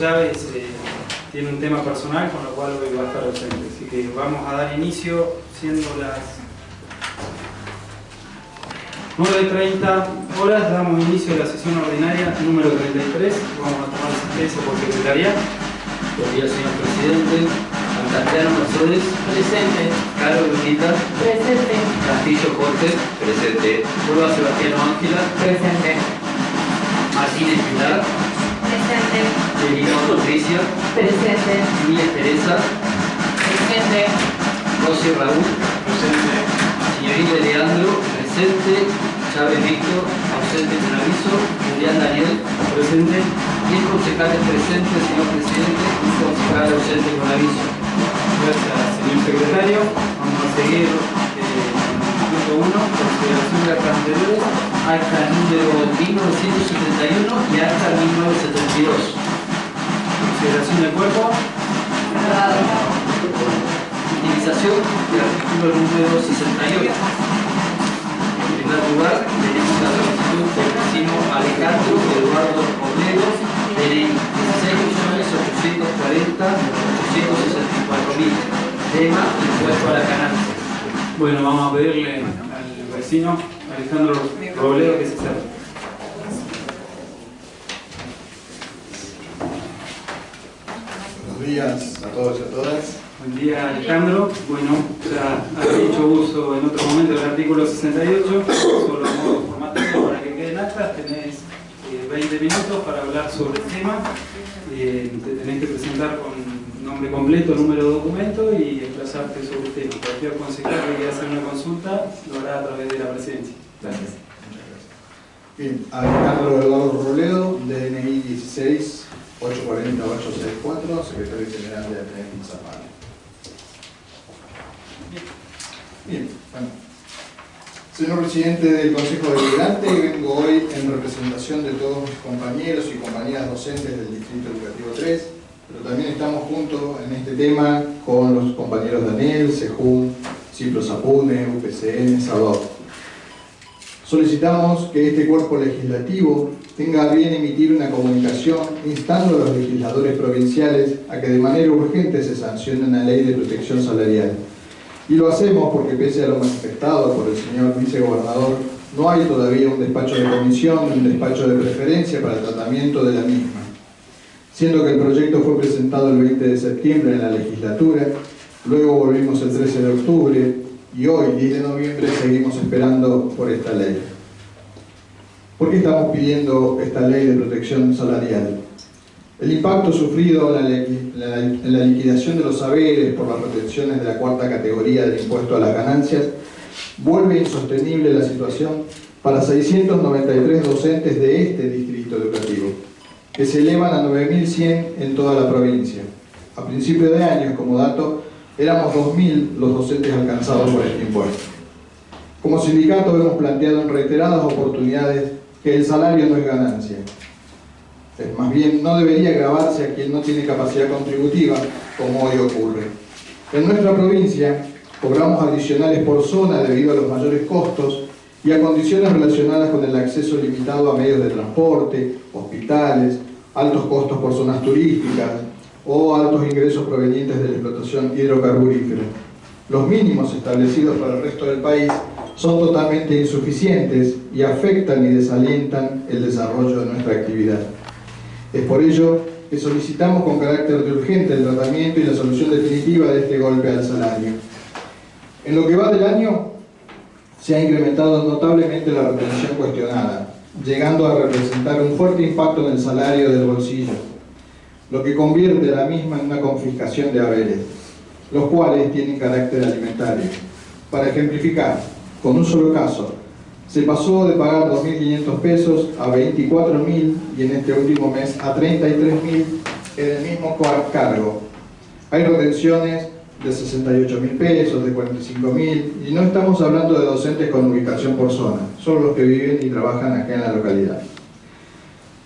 Chávez tiene un tema personal, con lo cual hoy va a estar ausente. Así que vamos a dar inicio, siendo las 9:30 horas, damos inicio a la sesión ordinaria número 33. Vamos a tomar asistencia por secretaría. Buen día, señor presidente. Altamirano Mercedes. Presente. Carlos Urquita. Presente. Castillo Jorge. Presente. Prueba Sebastiano Ángela. Presente. Martínez Pilar. Presente. Delirón Patricia. Presente. Mía Teresa. Presente. Rosy Raúl. Presente. Señorita Leandro. Presente. Chávez Víctor. Ausente con aviso. Julián Daniel. Presente. 10 concejales presentes, señor presidente. Un concejal ausente con aviso. Gracias, señor secretario. Vamos a seguir punto 1, consideración de actas anteriores. Acta número 1971 y acta 1972. Consideración del cuerpo. Aprobado. Utilización del artículo número 68. En primer lugar, tenemos la solicitud del vecino Alejandro Eduardo Orlego, de 16.840.864.000. Tema: impuesto a la ganancia. Bueno, vamos a pedirle al vecino Alejandro Robledo que se acerque. Buenos días a todos y a todas. Buen día, Alejandro. Bueno, ya has hecho uso en otro momento del artículo 68, solo a modo formatario para que queden actas. Tenés 20 minutos para hablar sobre el tema. Te tenés que presentar con nombre completo, número de documento y desplazarte sobre el tema. Cualquier concejal que quiera hacer una consulta lo hará a través de la presidencia. Gracias. Bien, Alejandro Eduardo Robledo, DNI 16.840.864, secretario general de Ateneo Zapala. Bien, bueno. Señor presidente del Consejo Deliberante, vengo hoy en representación de todos mis compañeros y compañeras docentes del Distrito Educativo 3, pero también estamos juntos en este tema con los compañeros Daniel, Sejún, Cipro Sapune, UPCN, Salvador. Solicitamos que este cuerpo legislativo tenga a bien emitir una comunicación instando a los legisladores provinciales a que de manera urgente se sancione una ley de protección salarial. Y lo hacemos porque, pese a lo manifestado por el señor vicegobernador, no hay todavía un despacho de comisión ni un despacho de preferencia para el tratamiento de la misma. Siendo que el proyecto fue presentado el 20 de septiembre en la legislatura, luego volvimos el 13 de octubre y hoy, 10 de noviembre, seguimos esperando por esta ley. ¿Por qué estamos pidiendo esta ley de protección salarial? El impacto sufrido en la liquidación de los saberes por las retenciones de la cuarta categoría del impuesto a las ganancias vuelve insostenible la situación para 693 docentes de este distrito educativo, que se elevan a 9.100 en toda la provincia. A principio de año, como dato, éramos 2.000 los docentes alcanzados por este impuesto. Como sindicato hemos planteado en reiteradas oportunidades que el salario no es ganancia. Más bien, no debería gravarse a quien no tiene capacidad contributiva, como hoy ocurre. En nuestra provincia, cobramos adicionales por zona debido a los mayores costos y a condiciones relacionadas con el acceso limitado a medios de transporte, hospitales, altos costos por zonas turísticas o altos ingresos provenientes de la explotación hidrocarburífera. Los mínimos establecidos para el resto del país son totalmente insuficientes y afectan y desalientan el desarrollo de nuestra actividad. Es por ello que solicitamos con carácter de urgente el tratamiento y la solución definitiva de este golpe al salario. En lo que va del año, se ha incrementado notablemente la retención cuestionada, llegando a representar un fuerte impacto en el salario del bolsillo, lo que convierte a la misma en una confiscación de haberes, los cuales tienen carácter alimentario. Para ejemplificar, con un solo caso, se pasó de pagar 2.500 pesos a 24.000 y en este último mes a 33.000 en el mismo cargo. Hay retenciones de 68.000 pesos, de 45.000 y no estamos hablando de docentes con ubicación por zona, solo los que viven y trabajan acá en la localidad.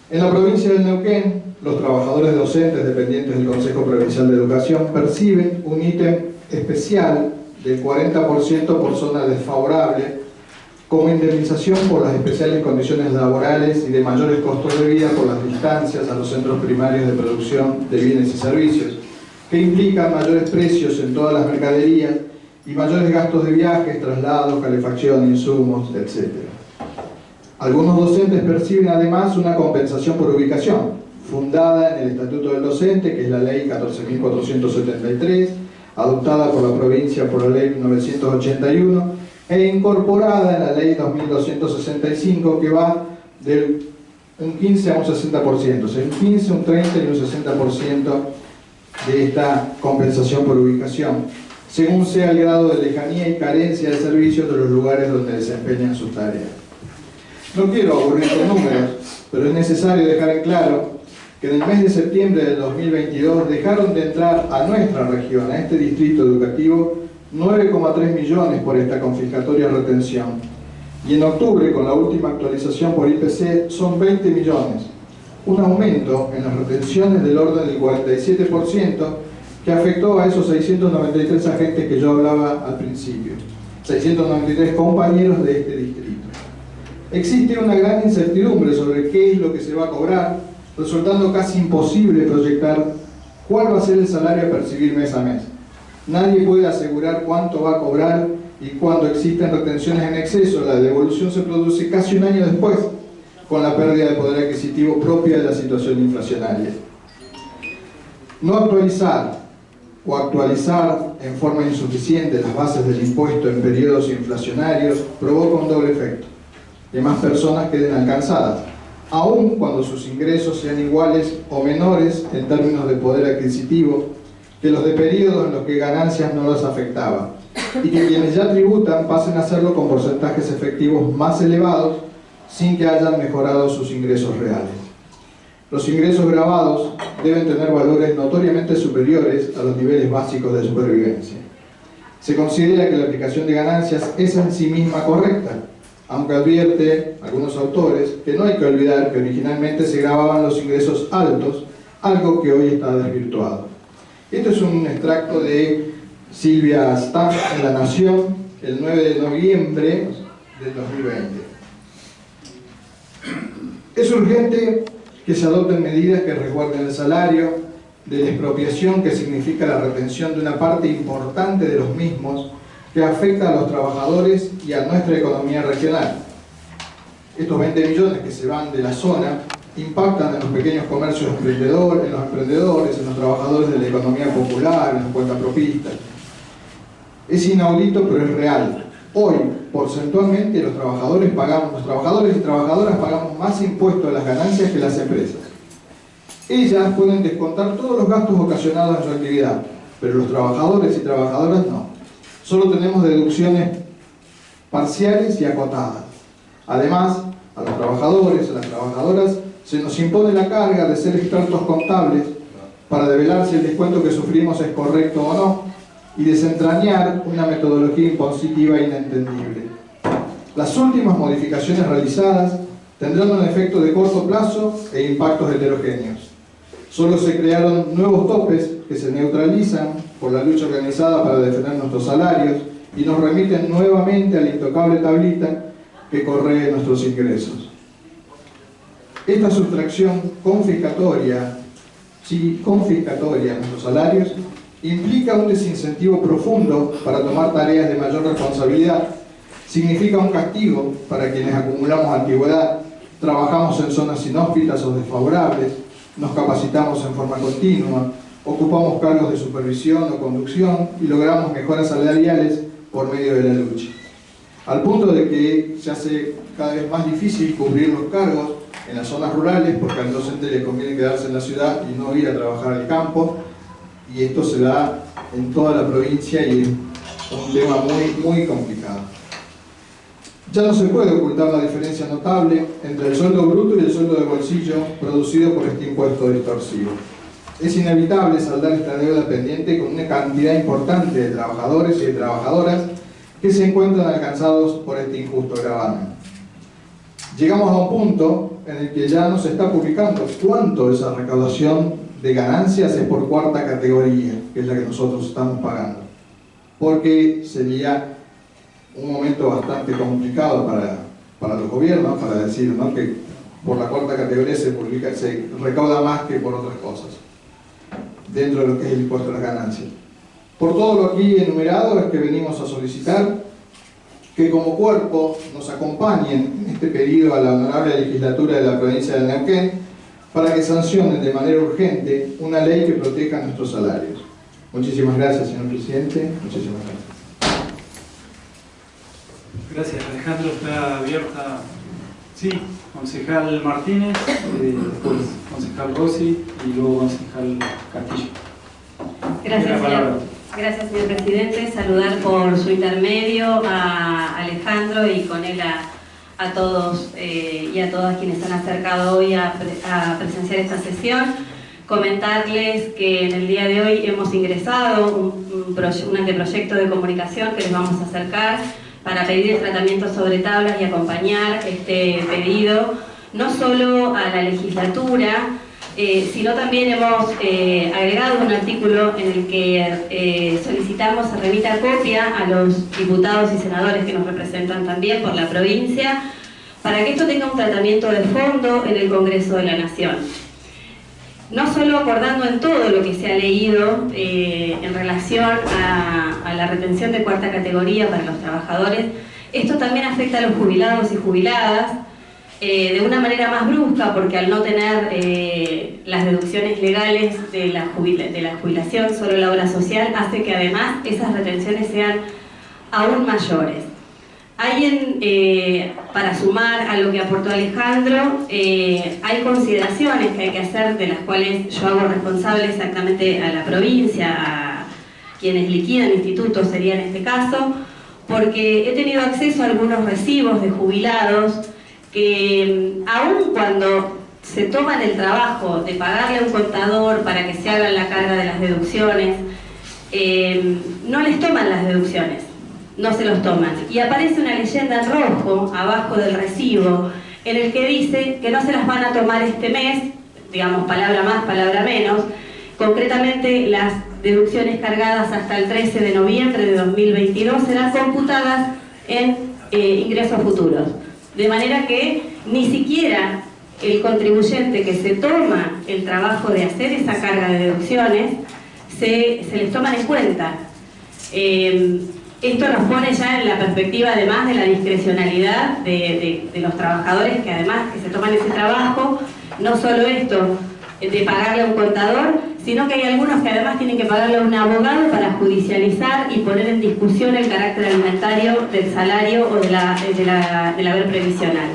En la provincia del Neuquén, los trabajadores docentes dependientes del Consejo Provincial de Educación perciben un ítem especial del 40% por zona desfavorable como indemnización por las especiales condiciones laborales y de mayores costos de vida por las distancias a los centros primarios de producción de bienes y servicios, que implican mayores precios en todas las mercaderías y mayores gastos de viajes, traslados, calefacción, insumos, etc. Algunos docentes perciben además una compensación por ubicación, fundada en el Estatuto del Docente, que es la Ley 14.473, adoptada por la provincia por la Ley 981, e incorporada en la Ley 2265, que va del un 15 a un 60%, o sea, un 15, un 30 y un 60% de esta compensación por ubicación, según sea el grado de lejanía y carencia de servicios de los lugares donde desempeñan sus tareas. No quiero aburrir con números, pero es necesario dejar en claro que en el mes de septiembre del 2022 dejaron de entrar a nuestra región, a este distrito educativo, 9,3 millones por esta confiscatoria retención. Y en octubre, con la última actualización por IPC, son 20 millones. Un aumento en las retenciones del orden del 47% que afectó a esos 693 agentes que yo hablaba al principio. 693 compañeros de este distrito. Existe una gran incertidumbre sobre qué es lo que se va a cobrar, resultando casi imposible proyectar cuál va a ser el salario a percibir mes a mes. Nadie puede asegurar cuánto va a cobrar y cuando existen retenciones en exceso, la devolución se produce casi un año después, con la pérdida de poder adquisitivo propia de la situación inflacionaria. No actualizar o actualizar en forma insuficiente las bases del impuesto en periodos inflacionarios provoca un doble efecto: que más personas queden alcanzadas, aun cuando sus ingresos sean iguales o menores en términos de poder adquisitivo que los de periodos en los que ganancias no los afectaba, y que quienes ya tributan pasen a hacerlo con porcentajes efectivos más elevados sin que hayan mejorado sus ingresos reales. Los ingresos grabados deben tener valores notoriamente superiores a los niveles básicos de supervivencia. Se considera que la aplicación de ganancias es en sí misma correcta, aunque advierte algunos autores que no hay que olvidar que originalmente se grababan los ingresos altos, algo que hoy está desvirtuado. Esto es un extracto de Silvia Stamp en La Nación, el 9 de noviembre del 2020. Es urgente que se adopten medidas que resguarden el salario, de la expropiación, que significa la retención de una parte importante de los mismos, que afecta a los trabajadores y a nuestra economía regional. Estos 20 millones que se van de la zona impactan en los pequeños comercios emprendedores, en los emprendedores, en los trabajadores de la economía popular, en los cuentapropistas. Es inaudito, pero es real. Hoy, porcentualmente, los trabajadores y trabajadoras pagamos más impuestos a las ganancias que las empresas. Ellas pueden descontar todos los gastos ocasionados en su actividad, pero los trabajadores y trabajadoras no. Solo tenemos deducciones parciales y acotadas. Además, a los trabajadores, a las trabajadoras, se nos impone la carga de ser expertos contables para develar si el descuento que sufrimos es correcto o no y desentrañar una metodología impositiva e inentendible. Las últimas modificaciones realizadas tendrán un efecto de corto plazo e impactos heterogéneos. Solo se crearon nuevos topes que se neutralizan por la lucha organizada para defender nuestros salarios y nos remiten nuevamente a la intocable tablita que corree nuestros ingresos. Esta sustracción confiscatoria a nuestros salarios implica un desincentivo profundo para tomar tareas de mayor responsabilidad, significa un castigo para quienes acumulamos antigüedad, trabajamos en zonas inhóspitas o desfavorables, nos capacitamos en forma continua, ocupamos cargos de supervisión o conducción y logramos mejoras salariales por medio de la lucha. Al punto de que se hace cada vez más difícil cubrir los cargos en las zonas rurales porque al docente le conviene quedarse en la ciudad y no ir a trabajar al campo, y esto se da en toda la provincia y es un tema muy complicado. Ya no se puede ocultar la diferencia notable entre el sueldo bruto y el sueldo de bolsillo producido por este impuesto distorsivo. Es inevitable saldar esta deuda pendiente con una cantidad importante de trabajadores y de trabajadoras que se encuentran alcanzados por este injusto gravamen. Llegamos a un punto en el que ya no se está publicando cuánto esa recaudación de ganancias es por cuarta categoría, que es la que nosotros estamos pagando, porque sería un momento bastante complicado para los gobiernos, para decir, ¿no?, que por la cuarta categoría se recauda más que por otras cosas, dentro de lo que es el impuesto a las ganancias. Por todo lo aquí enumerado es que venimos a solicitar que como cuerpo nos acompañen en este pedido a la honorable legislatura de la provincia de Neuquén para que sancionen de manera urgente una ley que proteja nuestros salarios. Muchísimas gracias, señor presidente. Muchísimas gracias. Gracias, Alejandro. Está abierta. Sí, concejal Martínez, después concejal Rossi y luego concejal Castillo. Gracias, señor presidente. Saludar por su intermedio a Alejandro y con él a todos y a todas quienes han acercado hoy a presenciar esta sesión. Comentarles que en el día de hoy hemos ingresado un anteproyecto de comunicación que les vamos a acercar para pedir el tratamiento sobre tablas y acompañar este pedido no solo a la legislatura, sino también hemos agregado un artículo en el que solicitamos se remita copia a los diputados y senadores que nos representan también por la provincia, para que esto tenga un tratamiento de fondo en el Congreso de la Nación. No solo acordando en todo lo que se ha leído en relación a la retención de cuarta categoría para los trabajadores, esto también afecta a los jubilados y jubiladas de una manera más brusca, porque al no tener las deducciones legales de la jubilación, solo la obra social, hace que además esas retenciones sean aún mayores. Para sumar a lo que aportó Alejandro, hay consideraciones que hay que hacer, de las cuales yo hago responsable exactamente a la provincia, a quienes liquidan institutos sería en este caso, porque he tenido acceso a algunos recibos de jubilados que aun cuando se toman el trabajo de pagarle a un contador para que se hagan la carga de las deducciones, no les toman las deducciones. No se los toman. Y aparece una leyenda en rojo abajo del recibo en el que dice que no se las van a tomar este mes, digamos, palabra más, palabra menos. Concretamente, las deducciones cargadas hasta el 13 de noviembre de 2022 serán computadas en ingresos futuros. De manera que ni siquiera el contribuyente que se toma el trabajo de hacer esa carga de deducciones se les toman en cuenta. Esto nos pone ya en la perspectiva, además, de la discrecionalidad de los trabajadores que además que se toman ese trabajo, no solo esto de pagarle a un contador, sino que hay algunos que además tienen que pagarle a un abogado para judicializar y poner en discusión el carácter alimentario del salario o del haber previsional.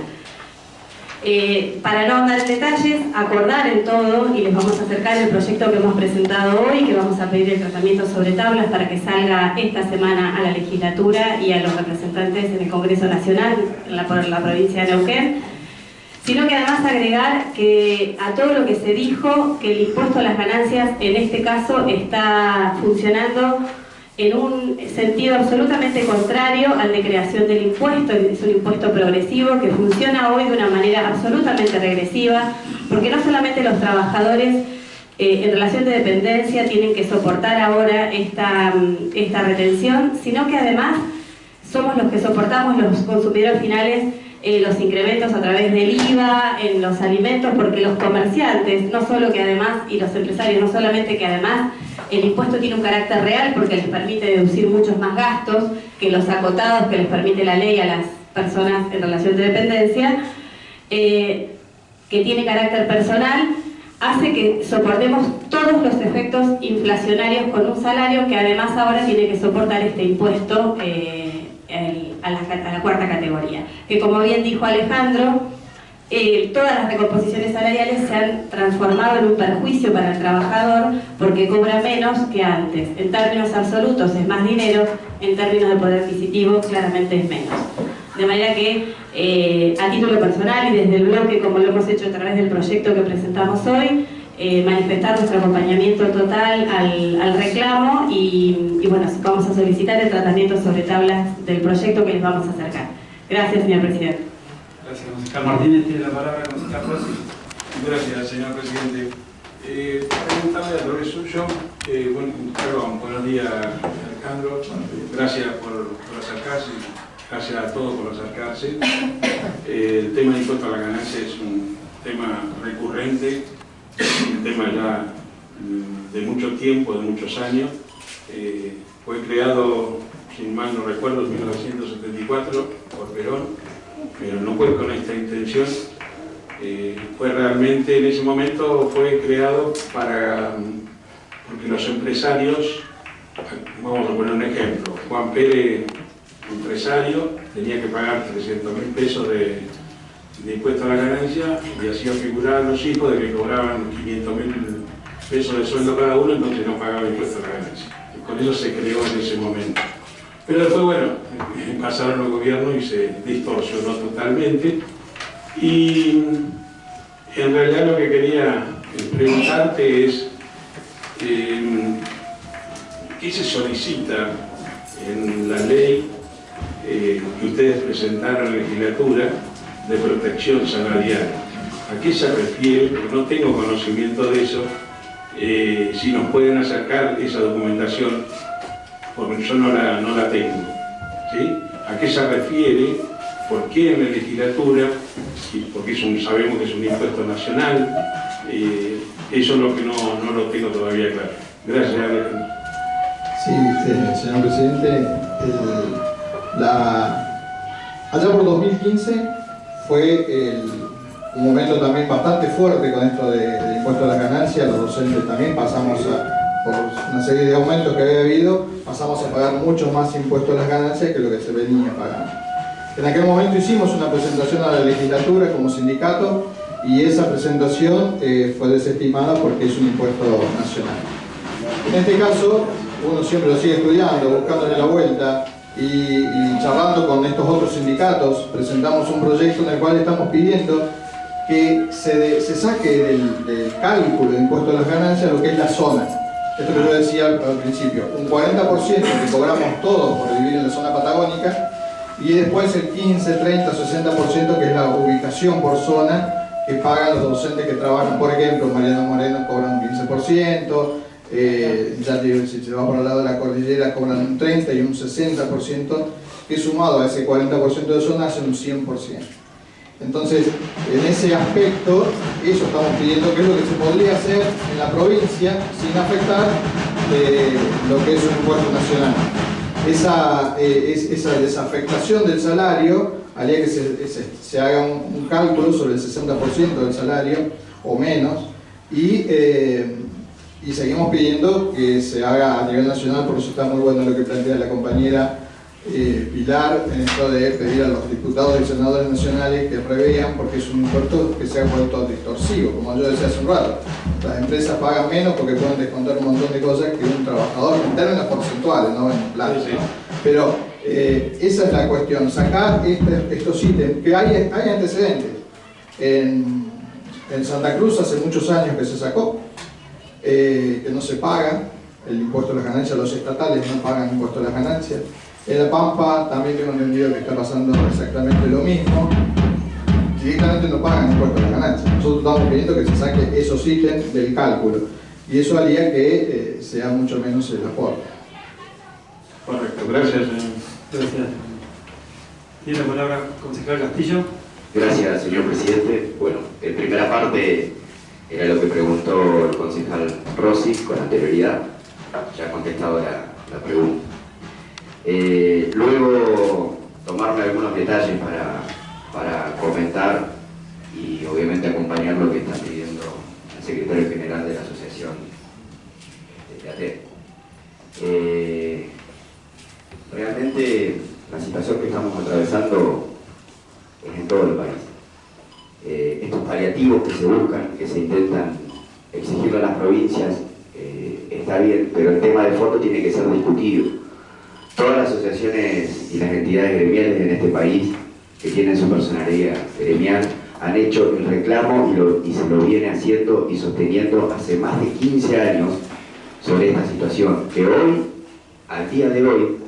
Para no andar en detalles, acordar en todo, y les vamos a acercar el proyecto que hemos presentado hoy, que vamos a pedir el tratamiento sobre tablas para que salga esta semana a la legislatura y a los representantes en el Congreso Nacional por la provincia de Neuquén, sino que además agregar que a todo lo que se dijo, que el impuesto a las ganancias en este caso está funcionando en un sentido absolutamente contrario al de creación del impuesto. Es un impuesto progresivo que funciona hoy de una manera absolutamente regresiva, porque no solamente los trabajadores en relación de dependencia tienen que soportar ahora esta retención, sino que además somos los que soportamos, los consumidores finales, los incrementos a través del IVA en los alimentos, porque los comerciantes, no solo que además, y los empresarios, no solamente que además el impuesto tiene un carácter real porque les permite deducir muchos más gastos que los acotados que les permite la ley a las personas en relación de dependencia, que tiene carácter personal, hace que soportemos todos los efectos inflacionarios con un salario que además ahora tiene que soportar este impuesto a la cuarta categoría, que como bien dijo Alejandro, todas las recomposiciones salariales se han transformado en un perjuicio para el trabajador porque cobra menos que antes. En términos absolutos es más dinero, en términos de poder adquisitivo claramente es menos. De manera que a título personal y desde el bloque, como lo hemos hecho a través del proyecto que presentamos hoy, manifestar nuestro acompañamiento total al reclamo y bueno, vamos a solicitar el tratamiento sobre tablas del proyecto que les vamos a acercar. Gracias, señor presidente. Gracias, concejal Martínez. Tiene la palabra, concejal Rossi. Gracias, señor presidente. Preguntarle a lo suyo, buenos días, Alejandro. Gracias por acercarse gracias a todos por acercarse. El tema de impuesto a la ganancia es un tema recurrente, un tema ya de mucho tiempo, de muchos años. Fue creado, sin mal no recuerdo, en 1974 por Perón, pero no fue con esta intención. Fue realmente, en ese momento fue creado porque los empresarios, vamos a poner un ejemplo, Juan Pérez, empresario, tenía que pagar 300.000 pesos de impuesto a la ganancia y hacía figurar a los hijos de que cobraban 500.000 pesos de sueldo cada uno, entonces no pagaba impuesto a la ganancia. Y con eso se creó en ese momento. Pero después, bueno, pasaron los gobiernos y se distorsionó totalmente. Y en realidad lo que quería preguntarte es ¿qué se solicita en la ley que ustedes presentaron en la legislatura de protección salarial? ¿A qué se refiere? Porque no tengo conocimiento de eso. Si nos pueden acercar esa documentación, porque yo no la tengo, ¿sí? ¿A qué se refiere? ¿Por qué en la legislatura? Porque sabemos que es un impuesto nacional. Eso es lo que no lo tengo todavía claro. Gracias, Alejandro. Sí, señor presidente. Allá por 2015 fue un momento también bastante fuerte con esto de impuesto a las ganancias. Los docentes también pasamos por una serie de aumentos que había habido, pasamos a pagar mucho más impuesto a las ganancias que lo que se venía pagando. En aquel momento hicimos una presentación a la legislatura como sindicato y esa presentación fue desestimada porque es un impuesto nacional. En este caso, uno siempre lo sigue estudiando, buscándole la vuelta y charlando con estos otros sindicatos, presentamos un proyecto en el cual estamos pidiendo que se saque del cálculo de impuesto a las ganancias lo que es la zona. Esto que yo decía al principio, un 40% que cobramos todos por vivir en la zona patagónica y después el 15, 30, 60% que es la ubicación por zona que pagan los docentes que trabajan. Por ejemplo, Mariano Moreno cobran un 15%, ya digo, si se va por el lado de la cordillera cobran un 30 y un 60%, que sumado a ese 40% de zona hacen un 100%. Entonces, en ese aspecto, eso estamos pidiendo, que es lo que se podría hacer en la provincia sin afectar lo que es un impuesto nacional. Esa desafectación del salario haría que se haga un cálculo sobre el 60% del salario o menos y seguimos pidiendo que se haga a nivel nacional. Por eso está muy bueno lo que plantea la compañera Pilar en esto de pedir a los diputados y senadores nacionales que prevean, porque es un impuesto que se ha vuelto distorsivo, como yo decía hace un rato. Las empresas pagan menos porque pueden descontar un montón de cosas que un trabajador, en términos porcentuales, no en plata, ¿no? Pero esa es la cuestión, sacar estos ítems, que hay antecedentes. En Santa Cruz hace muchos años que se sacó, que no se paga el impuesto a las ganancias, los estatales no pagan impuesto a las ganancias. En La Pampa también tengo entendido que está pasando exactamente lo mismo. Directamente no pagan impuesto a las ganancias. Nosotros estamos pidiendo que se saque esos ítems del cálculo y eso haría que sea mucho menos el aporte. Correcto, gracias. Gracias. Tiene la palabra concejal Castillo. Gracias, señor presidente. Bueno, en primera parte era lo que preguntó el concejal Rossi con anterioridad. Ya ha contestado la pregunta. Luego, tomarme algunos detalles para comentar y obviamente acompañar lo que está pidiendo el secretario general de la Asociación de ATE. Realmente la situación que estamos atravesando es en todo el país. Estos paliativos que se buscan, que se intentan exigirle a las provincias, está bien, pero el tema de fondo tiene que ser discutido. Todas las asociaciones y las entidades gremiales en este país que tienen su personalidad gremial han hecho el reclamo y se lo viene haciendo y sosteniendo hace más de 15 años sobre esta situación, que hoy, al día de hoy,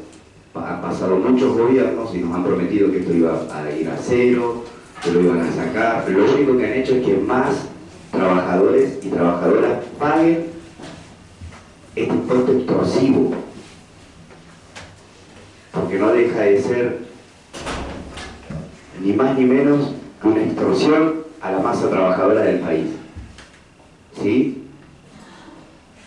han pasado muchos gobiernos y nos han prometido que esto iba a ir a cero, que lo iban a sacar. Lo único que han hecho es que más trabajadores y trabajadoras paguen este impuesto extorsivo, porque no deja de ser ni más ni menos que una extorsión a la masa trabajadora del país. ¿Sí?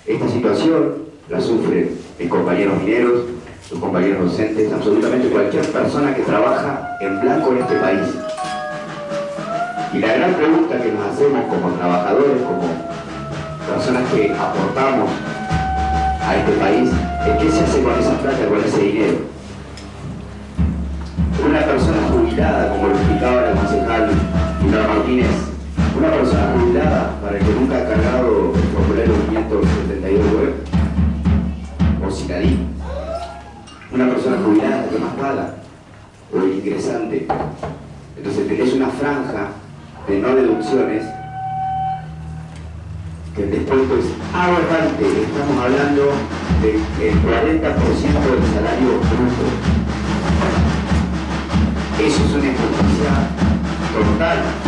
Esta situación la sufren mis compañeros mineros, sus compañeros docentes, absolutamente cualquier persona que trabaja en blanco en este país. Y la gran pregunta que nos hacemos como trabajadores, como personas que aportamos a este país, es qué se hace con esa plata, con ese dinero. Una persona jubilada, como lo explicaba la concejal Pilar Martínez, una persona jubilada para el que nunca ha cargado el formulario 572 o SICADI, una persona jubilada que más paga, o el ingresante. Entonces tenés una franja de no deducciones que el descuento es aberrante. Estamos hablando del 40% del salario bruto. Eso es una injusticia total.